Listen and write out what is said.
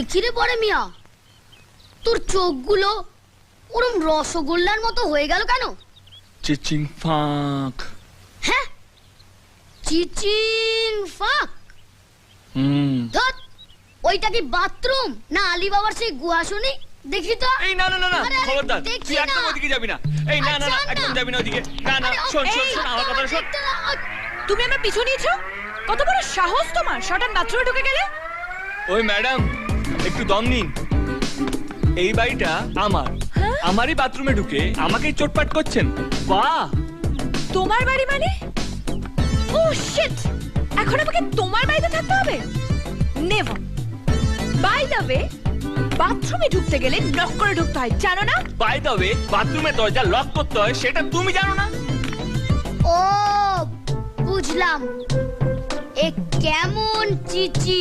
একিরে পরে মিয়া, তোর চোখগুলো ওরম রসগোল্লার মতো হয়ে গেল কেন? চিচিং ফাঁক। হ্যাঁ, চিচিং ফাঁক। ধত, ওইটা কি বাথরুম না আলী বাবার সেই গুহাসনি? দেখি তো। এই না না না না, আরে, খবরদার, দেখছি তুই একদম না। ওদিকে যাবি না। এই না না না, আচ্ছা, একদম না। যাবি না ওদিকে। না না, আরে, শোন শোন এই, শোন, আমার কথাটা শোন। তুমি আমার পিছু নিয়েছো? কত বড় সাহস তোমার, শটান বাথরুমে ঢুকে গেলে? ওই ম্যাডাম, একটু দম নিন। এই বাড়িটা আমার, আমারই বাথরুমে ঢুকে আমাকেই চোটপাট করছেন। বাহ, তোমার বাড়ি মানে? ও শিট, এখন আমাকে তোমার বাড়িতে থাকতে হবে? নেভার। বাই দ্য ওয়ে, বাথরুমে ঢুকতে গেলে নক করে ঢুকতে হয়, জানো না? বাই দ্য ওয়ে, বাথরুমের দরজা লক করতে হয় সেটা তুমি জানো না? ও বুঝলাম, এ কেমন চিচি